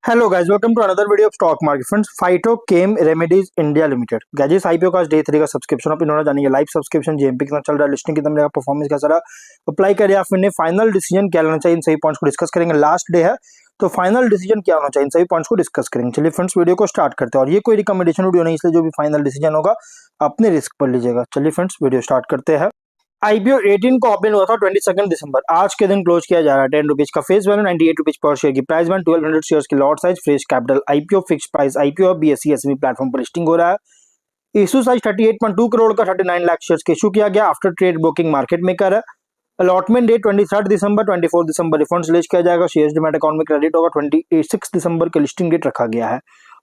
Hello guys, welcome to another video of stock market friends. Phyto chem remedies India limited guys, IPO का day 3 का subscription आप इन्होंने जानेंगे। Live subscription JMP कितना चल रहा है, लिस्टिंग कितना मिलेगा, परफॉर्मेंस कैसा रहा, अप्लाई करिए या फिर नहीं, फाइनल डिसीजन क्या लेना चाहिए, इन सभी पॉइंट्स को डिस्कस करेंगे। लास्ट डे है तो फाइनल डिसीजन क्या होना चाहिए, इन सभी पॉइंट्स को डिस्कस करेंगे। चलिए फ्रेंड्स, वीडियो को स्टार्ट करते हैं। और ये कोई रिकमेंडेशन वीडियो नहीं, इसलिए जो भी फाइनल डिसीजन होगा अपने रिस्क पर लीजिएगा। चलिए फ्रेंड्स, वीडियो स्टार्ट करते हैं। आईपीओ 18 को ओपन हुआ था 22 दिसंबर। आज के दिन क्लोज किया जा रहा है 10 रुपीज का। Face value 98 rupees per share की। प्राइस बैंड 1200 शेयर्स की। Lot size fresh capital. IPO fix price. IPO BSE SB platform पर लिस्टिंग हो रहा है। इशू साइज 38.2 करोड़ का 39 लाख शेयर्स के इशू किया गया। After trade booking market maker है। अलॉटमेंट डेट 23 दिसंबर, 24 दिसंबर रिफंड रिलीज किया जाएगा। शेयर्स डिमेट अकाउंट में क्रेडिट होगा। 26 दिसंबर का लिस्टिंग डेट रखा गया है।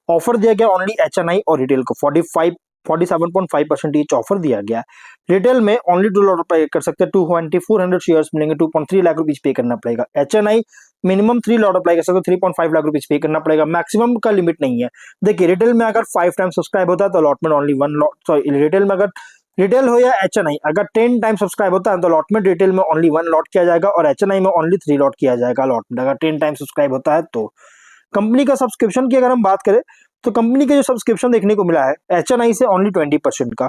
ऑफर दिया गया ओनली एचएनआई और रिटेल को 47.5% ईच ऑफर दिया गया। रिटेल में ओनली $2 पे कर सकते हैं। 2400 शेयर्स मिलेंगे। 2.3 लाख रुपीज पे करना पड़ेगा। एचएनआई मिनिमम $3 अप्लाई कर सकते हो। 3.5 लाख रुपीज पे करना पड़ेगा। मैक्सिमम का लिमिट नहीं है। देखिए, रिटेल में अगर 5 टाइम सब्सक्राइब होता है तो allotment only 1 lot. Sorry, retail में अगर रिटेल हो या एचएनआई, अगर 10 टाइम सब्सक्राइब होता है तो अलॉटमेंट रिटेल में ओनली 1 लॉट किया जाएगा और एचएनआई में ओनली 3 लॉट किया जाएगा अलॉटमेंट, अगर 10 टाइम सब्सक्राइब होता है तो। कंपनी का सब्सक्रिप्शन की अगर हम बात करें तो कंपनी के जो सब्सक्रिप्शन देखने को मिला है एचएनआई से ओनली 20% का।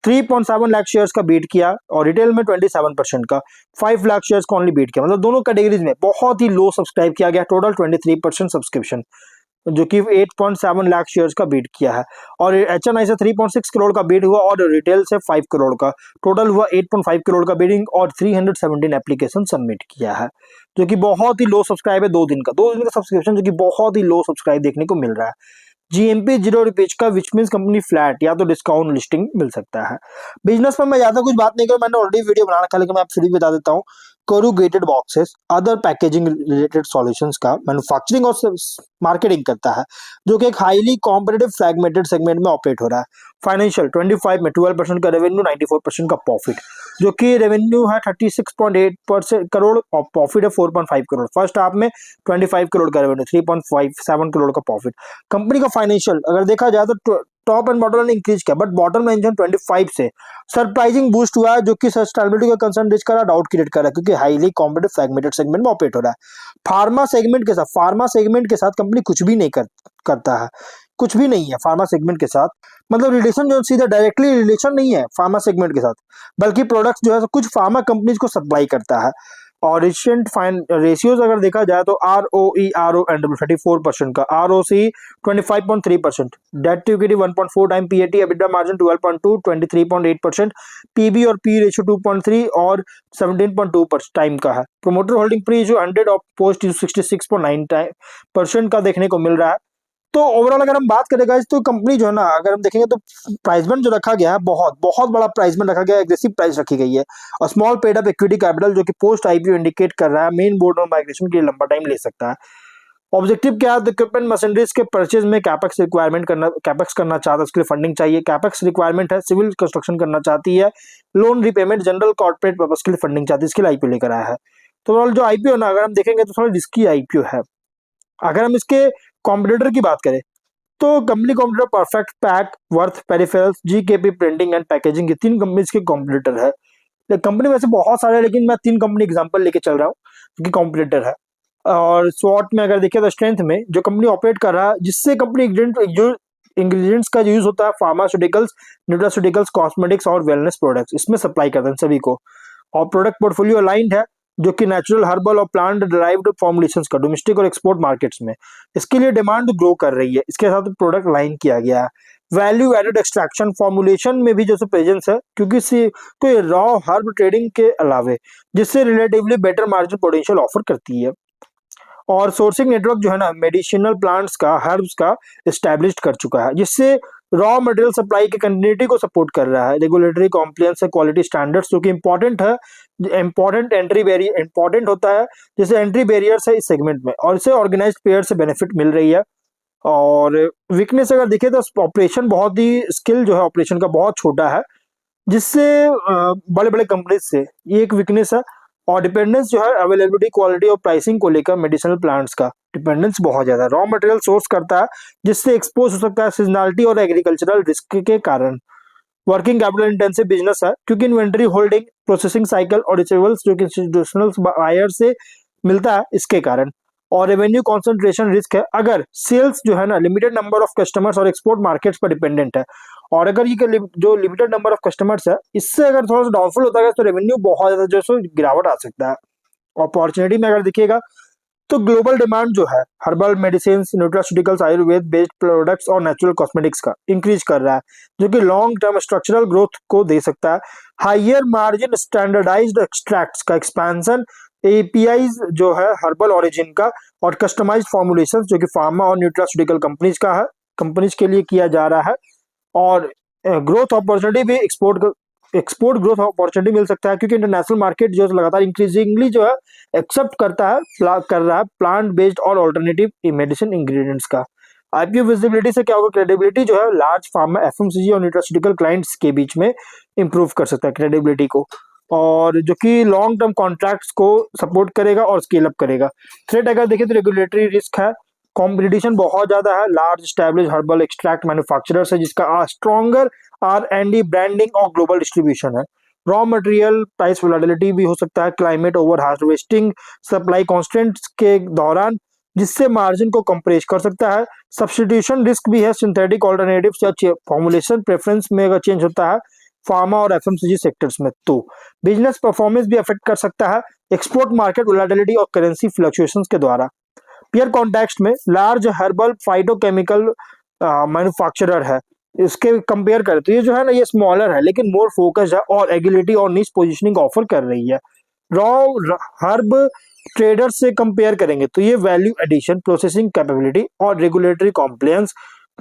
3.7 लाख शेयर्स का बीट किया और रिटेल में 27% का। 5 लाख शेयर्स को ओनली बीट किया। मतलब दोनों कैटेगरीज में बहुत ही लो सब्सक्राइब किया गया। टोटल 23% सब्सक्रिप्शन, जो कि 8.7 लाख शेयर्स का बीट किया है। और एचएनआई से 3.6 करोड़ का बीट हुआ और रिटेल से 5 करोड़ का। टोटल हुआ 8.5 करोड़ का बीडिंग और 317 एप्लीकेशन सबमिट किया है, जो कि बहुत ही लो सब्सक्राइब है। 2 दिन का सब्सक्रिप्शन, जो कि बहुत ही लो सब्सक्राइब देखने को मिल रहा है। जीएमपी 0 रुपीज का, विच मीन्स कंपनी फ्लैट या तो डिस्काउंट लिस्टिंग मिल सकता है। बिजनेस में मैं ज्यादा कुछ बात नहीं करूँ, मैंने ऑलरेडी वीडियो बना रखा है, लेकिन मैं आप फिर भी बता देता हूँ। Corrugated boxes, other packaging related solutions का मैन्युफैक्चरिंग और मार्केटिंग करता है, जो कि एक हाईली कॉम्पिटिटिव फ्रैगमेंटेड सेगमेंट में ऑपरेट हो रहा है। फाइनेंशियल 25 में 12% का रेवेन्यू, 94% का प्रॉफिट, जो कि रेवेन्यू है 36.8% करोड़ और प्रॉफिट है 4.5 करोड़। फर्स्ट हाफ में 25 करोड़ का रेवेन्यू, 3.57 करोड़ का प्रॉफिट। कंपनी का फाइनेंशियल अगर देखा जाए तो टॉप एंड बॉटम ने इंक्रीज किया, बट बॉटम लाइन 25 से सरप्राइजिंग बूस्ट हुआ है, जो कि सस्टेनेबिलिटी का कंसर्न रेज कर रहा है, डाउट क्रिएट कर रहा है, क्योंकि हाईली कॉम्पिटिटिव फ्रैगमेंटेड सेगमेंट में ऑपरेट हो रहा है। फार्मा सेगमेंट के साथ कंपनी कुछ भी नहीं करता है। कुछ भी नहीं है फार्मा सेगमेंट के साथ। मतलब रिलेशन जो सीधा डायरेक्टली रिलेशन नहीं है फार्मा सेगमेंट के साथ, बल्कि प्रोडक्ट्स जो है कुछ फार्मा कंपनीज को सप्लाई करता है। और रिसेंट फाइन रेशियोज अगर देखा जाए तो R O E R O and 34% का, R O C 25.3%, debt to equity 1.4 time, PAT EBITDA margin 12.2, 23.8%, PB और पी रेशियो 2.3 और 17.2 टाइम का है। प्रोमोटर होल्डिंग प्री इशू 100 और पोस्ट इशू 66.9% का देखने को मिल रहा है। तो ओवरऑल अगर हम बात करें गाइस, तो कंपनी जो है ना, अगर हम देखेंगे तो प्राइस बैंड जो रखा गया है, बहुत बहुत बड़ा प्राइस बैंड रखा गया है, एग्रेसिव प्राइस रखी गई है। और small paid up equity capital, जो कि पोस्ट आईपीओ इंडिकेट कर रहा है मेन बोर्ड और माइग्रेशन के लिए लंबा टाइम ले सकता है। ऑब्जेक्टिव क्या है? इक्विपमेंट मशीनरीज के परचेज में कैपेक्स रिक्वायरमेंट करना, कैपेक्स करना चाहता है, उसके लिए फंडिंग चाहिए। कैपेक्स रिक्वायरमेंट है, सिविल कंस्ट्रक्शन करना चाहती है, loan repayment, general corporate purpose के लिए फंडिंग चाहती है, इसके लिए आईपीओ लेकर आया है। तो ओवरऑल जो आईपीओ ना, अगर हम देखेंगे तो थोड़ा रिस्की आईपीओ है। अगर हम इसके कॉम्पिटिटर की बात करें तो company competitor perfect pack, worth peripherals, GKP printing and packaging, ये 3 कंपनीज के कॉम्पिटिटर है। कंपनी वैसे बहुत सारे हैं, लेकिन मैं 3 कंपनी एग्जांपल लेके चल रहा हूँ क्योंकि कॉम्पिटिटर है। और स्वॉट में अगर देखिए तो स्ट्रेंथ में जो कंपनी ऑपरेट कर रहा है, जिससे कंपनी जो इंग्रेडिएंट्स का यूज होता है, फार्मास्यूटिकल्स, न्यूट्रास्यूटिकल्स, कॉस्मेटिक्स और वेलनेस प्रोडक्ट्स, इसमें सप्लाई करते हैं सभी को। और प्रोडक्ट पोर्टफोलियो अलाइंड है, जो कि नेचुरल, हर्बल और प्लांट डिराइव्ड फॉर्मुलेशंस का डोमेस्टिक और एक्सपोर्ट मार्केट्स में, इसके लिए डिमांड ग्रो कर रही है। इसके साथ प्रोडक्ट लाइन किया गया है। वैल्यू एडेड एक्सट्रैक्शन फॉर्मुलेशन में भी जो प्रेजेंस है, क्योंकि कोई रॉ हर्ब ट्रेडिंग के अलावे, जिससे relatively better margin potential offer करती है। और सोर्सिंग नेटवर्क जो है ना, मेडिसिनल प्लांट्स का, हर्ब्स का एस्टैब्लिश्ड कर चुका है, जिससे रॉ मटेरियल सप्लाई की कंटिन्यूटी को सपोर्ट कर रहा है। रेगुलेटरी कॉम्प्लायंस है, क्वालिटी स्टैंडर्ड्स, जो कि इंपॉर्टेंट है, इंपॉर्टेंट एंट्री बैरियर इंपॉर्टेंट होता है, जैसे एंट्री बैरियर्स है इस सेगमेंट में, और इससे ऑर्गेनाइज्ड प्लेयर से बेनिफिट मिल रही है। और वीकनेस अगर देखें तो ऑपरेशन बहुत ही, स्किल जो है ऑपरेशन का बहुत छोटा है, जिससे बड़े बड़े कंपनीज से ये एक वीकनेस है। और डिपेंडेंस जो है अवेलेबिलिटी, क्वालिटी और प्राइसिंग को लेकर मेडिसिनल प्लांट्स का डिपेंडेंस बहुत ज्यादा रॉ मटेरियल सोर्स करता है, जिससे एक्सपोज हो सकता है सीजनलिटी और एग्रीकल्चरल रिस्क के कारण। वर्किंग कैपिटल इंटेंसिव बिजनेस है, क्योंकि इन्वेंटरी होल्डिंग, प्रोसेसिंग साइकिल और रिसीवेबल्स जो कि इंस्टीट्यूशनल बायर से मिलता है, इसके कारण। और रेवेन्यू कॉन्सेंट्रेशन रिस्क है, अगर सेल्स जो है ना लिमिटेड नंबर ऑफ कस्टमर्स और एक्सपोर्ट मार्केट्स पर डिपेंडेंट है, और अगर ये जो लिमिटेड नंबर ऑफ कस्टमर्स है इससे अगर थोड़ा सा डाउनफॉल होता है तो रेवेन्यू बहुत ज्यादा जो है सो गिरावट आ सकता है। अपॉर्चुनिटी में अगर देखिएगा तो ग्लोबल डिमांड जो है herbal medicine, nutraceuticals, Ayurveda based products और नेचुरल कॉस्मेटिक्स का इंक्रीज कर रहा है, जो कि लॉन्ग टर्म स्ट्रक्चरल ग्रोथ को दे सकता है। हायर मार्जिन स्टैंडर्डाइज्ड एक्सट्रैक्ट्स का एक्सपेंशन, एपीआईज जो है हर्बल ओरिजिन का, और कस्टमाइज्ड फॉर्मुलेशंस जो कि फार्मा और न्यूट्रास्यूटिकल कंपनीज के लिए किया जा रहा है। और ग्रोथ अपॉर्चुनिटी भी एक्सपोर्ट ग्रोथ अपॉर्चुनिटी मिल सकता है, क्योंकि इंटरनेशनल मार्केट जो लगातार इंक्रीजिंगली जो है एक्सेप्ट कर रहा है प्लांट बेस्ड और ऑल्टरनेटिव मेडिसिन इंग्रेडिएंट्स का। आईपीओ विजिबिलिटी से क्या होगा, क्रेडिबिलिटी जो है लार्ज फार्मा, एफएमसीजी और न्यूट्रास्यूटिकल क्लाइंट्स के बीच में इंप्रूव कर सकता है क्रेडिबिलिटी को, और जो कि लॉन्ग टर्म कॉन्ट्रैक्ट्स को सपोर्ट करेगा और स्केल अप करेगा। थ्रेट अगर देखें तो रेगुलेटरी रिस्क है, कंपटीशन बहुत ज्यादा है, large establish herbal extract manufacturers है जिसका स्ट्रॉन्गर आर&डी ब्रांडिंग और ग्लोबल डिस्ट्रीब्यूशन है। रॉ मटेरियल प्राइस वोलेटिलिटी भी हो सकता है, climate over harvesting, supply constants के दौरान, जिससे मार्जिन को कंप्रेस कर सकता है। सब्स्टिट्यूशन रिस्क भी है, सिंथेटिक ऑल्टरनेटिव्स या फॉर्मुलेशन प्रेफरेंस में अगर चेंज होता है फार्मा और एफएमसीजी सेक्टर्स में तो बिजनेस परफॉर्मेंस भी अफेक्ट कर सकता है एक्सपोर्ट मार्केट वोलेटिलिटी और करेंसी फ्लक्चुएशंस के द्वारा। पीयर कॉन्टेक्स्ट में लार्ज हर्बल फाइटोकेमिकल मैन्युफैक्चरर है, इसके कंपेयर करें तो ये जो है ना ये स्मॉलर है लेकिन मोर फोकस्ड है और एगिलिटी और नीश पोजीशनिंग ऑफर कर रही है। रॉ हर्ब ट्रेडर्स से कंपेयर करेंगे तो ये वैल्यू एडिशन, प्रोसेसिंग कैपेबिलिटी और रेगुलेटरी कॉम्प्लायंस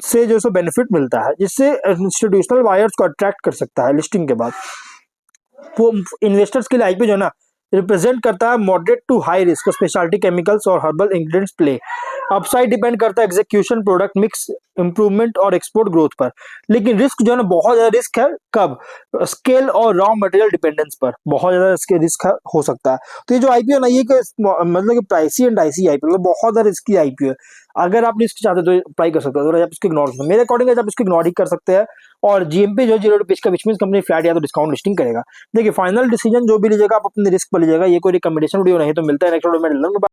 से जो सो बेनिफिट मिलता है, जिससे इंस्टीट्यूशनल बायर्स को अट्रैक्ट कर सकता है लिस्टिंग के बाद। वो इन्वेस्टर्स के लिए आईपीओ जो है ना रिप्रेजेंट करता है moderate to high risk speciality chemicals और herbal ingredients play. Upside depend करता है एग्जीक्यूशन, प्रोडक्ट मिक्स इंप्रूवमेंट और एक्सपोर्ट ग्रोथ पर, लेकिन रिस्क जो है ना बहुत ज्यादा रिस्क है कब, स्केल और रॉ मटेरियल डिपेंडेंस पर बहुत ज्यादा इसके रिस्क हो सकता है। तो ये जो आईपीओ ना ये मतलब कि प्राइसी एंड आईसी आईपीओ मतलब बहुत ज्यादा रिस्की आईपीओ है। अगर आप रिस्क चाहते हो तो अप्लाई कर सकते हो, आप इसको इग्नोर कर, मेरे अकॉर्डिंग आप इसको इग्नोर ही कर सकते हैं। और जीएमपी जो ₹0 का, विच मींस कंपनी फ्लैट या तो डिस्काउंट लिस्टिंग करेगा। देखिए फाइनल डिसीजन जो भी लीजिएगा आप अपने रिस्क पर लीजिएगा, ये कोई रिकमेंडेशन वीडियो नहीं। तो मिलता है नेक्स्ट वीडियो में।